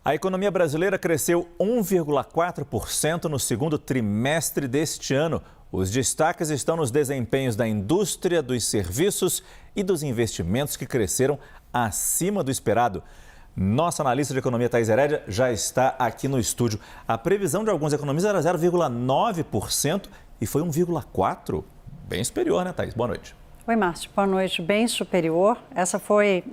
A economia brasileira cresceu 1,4% no segundo trimestre deste ano. Os destaques estão nos desempenhos da indústria, dos serviços e dos investimentos que cresceram acima do esperado. Nossa analista de economia, Thaís Herédia, já está aqui no estúdio. A previsão de alguns economistas era 0,9% e foi 1,4%. Bem superior, né, Thaís? Boa noite. Oi, Márcio. Boa noite. Bem superior. Essa foi,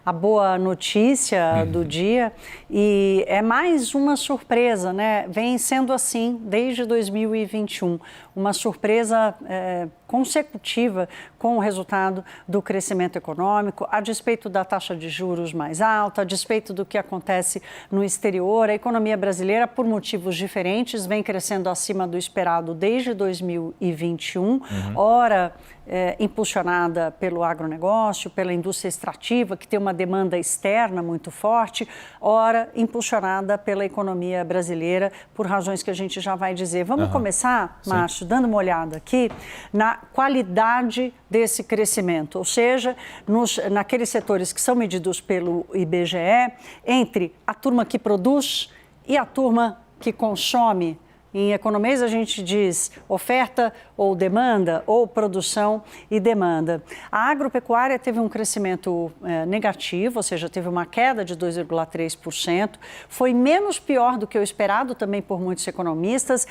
a boa notícia do dia e é mais uma surpresa, né? Vem sendo assim desde 2021. Uma surpresa consecutiva com o resultado do crescimento econômico, a despeito da taxa de juros mais alta, a despeito do que acontece no exterior. A economia brasileira, por motivos diferentes, vem crescendo acima do esperado desde 2021. Ora, impulsionada pelo agronegócio, pela indústria extrativa, que tem uma demanda externa muito forte, ora impulsionada pela economia brasileira, por razões que a gente já vai dizer. Vamos começar, Márcio, dando uma olhada aqui na qualidade desse crescimento, ou seja, naqueles setores que são medidos pelo IBGE, entre a turma que produz e a turma que consome. Em economês a gente diz oferta ou demanda, ou produção e demanda. A agropecuária teve um crescimento negativo, ou seja, teve uma queda de 2,3%. Foi menos pior do que o esperado também por muitos economistas.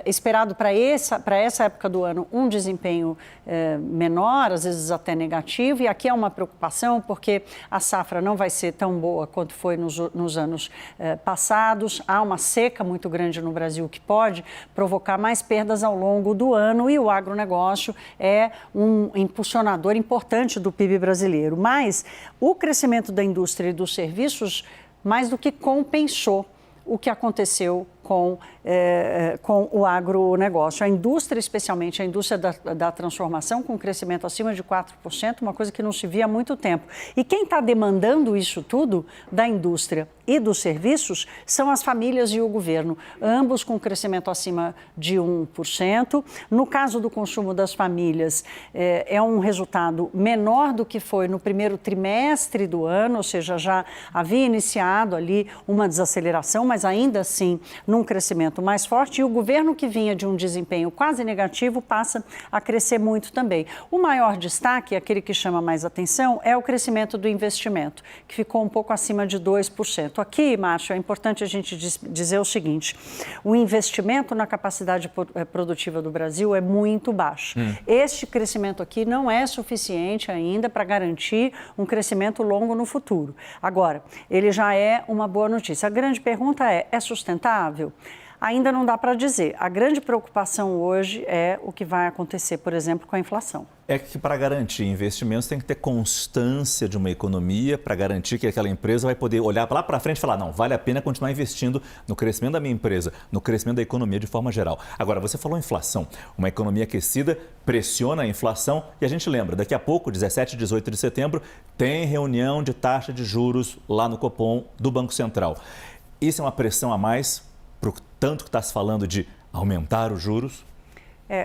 Esperado para essa época do ano um desempenho menor, às vezes até negativo. E aqui é uma preocupação porque a safra não vai ser tão boa quanto foi nos anos passados. Há uma seca muito grande no Brasil que pode provocar mais perdas ao longo do ano e o agronegócio é um impulsionador importante do PIB brasileiro. Mas o crescimento da indústria e dos serviços mais do que compensou o que aconteceu com o agronegócio. A indústria, especialmente a indústria da transformação, com crescimento acima de 4%, uma coisa que não se via há muito tempo. E quem está demandando isso tudo da indústria e dos serviços são as famílias e o governo, ambos com crescimento acima de 1%. No caso do consumo das famílias, é um resultado menor do que foi no primeiro trimestre do ano, ou seja, já havia iniciado ali uma desaceleração, mas ainda assim num crescimento mais forte, e o governo, que vinha de um desempenho quase negativo, passa a crescer muito também. O maior destaque, aquele que chama mais atenção, é o crescimento do investimento, que ficou um pouco acima de 2%. Aqui, Márcio, é importante a gente dizer o seguinte: o investimento na capacidade produtiva do Brasil é muito baixo. Este crescimento aqui não é suficiente ainda para garantir um crescimento longo no futuro. Agora, ele já é uma boa notícia. A grande pergunta é sustentável? Ainda não dá para dizer. A grande preocupação hoje é o que vai acontecer, por exemplo, com a inflação. É que para garantir investimentos tem que ter constância de uma economia, para garantir que aquela empresa vai poder olhar lá para frente e falar, não, vale a pena continuar investindo no crescimento da minha empresa, no crescimento da economia de forma geral. Agora, você falou inflação. Uma economia aquecida pressiona a inflação e a gente lembra, daqui a pouco, 17 e 18 de setembro, tem reunião de taxa de juros lá no Copom do Banco Central. Isso é uma pressão a mais para o tanto que está se falando de aumentar os juros?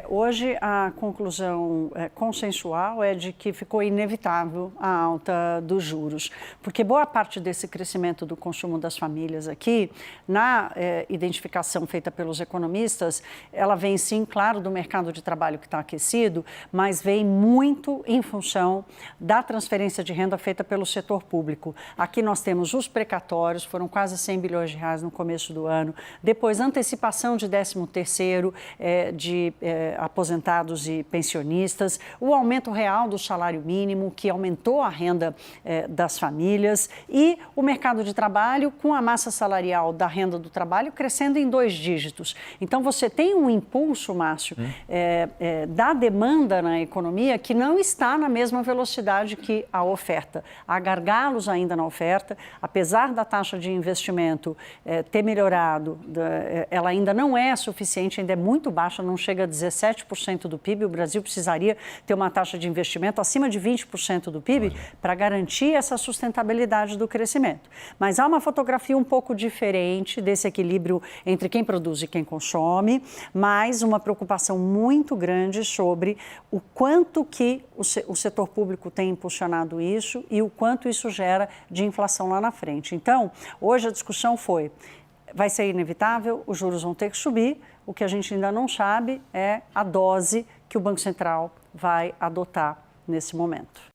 Hoje a conclusão consensual é de que ficou inevitável a alta dos juros, porque boa parte desse crescimento do consumo das famílias aqui, na identificação feita pelos economistas, ela vem sim, claro, do mercado de trabalho que está aquecido, mas vem muito em função da transferência de renda feita pelo setor público. Aqui nós temos os precatórios, foram quase 100 bilhões de reais no começo do ano, depois antecipação de 13º, de aposentados e pensionistas, o aumento real do salário mínimo, que aumentou a renda das famílias, e o mercado de trabalho com a massa salarial da renda do trabalho crescendo em 2 dígitos. Então, você tem um impulso, Márcio, da demanda na economia que não está na mesma velocidade que a oferta. Há gargalos ainda na oferta, apesar da taxa de investimento ter melhorado, ela ainda não é suficiente, ainda é muito baixa, não chega a 19%. 17% do PIB, o Brasil precisaria ter uma taxa de investimento acima de 20% do PIB para garantir essa sustentabilidade do crescimento. Mas há uma fotografia um pouco diferente desse equilíbrio entre quem produz e quem consome, mas uma preocupação muito grande sobre o quanto que o setor público tem impulsionado isso e o quanto isso gera de inflação lá na frente. Então, hoje a discussão foi, vai ser inevitável, os juros vão ter que subir, o que a gente ainda não sabe é a dose que o Banco Central vai adotar nesse momento.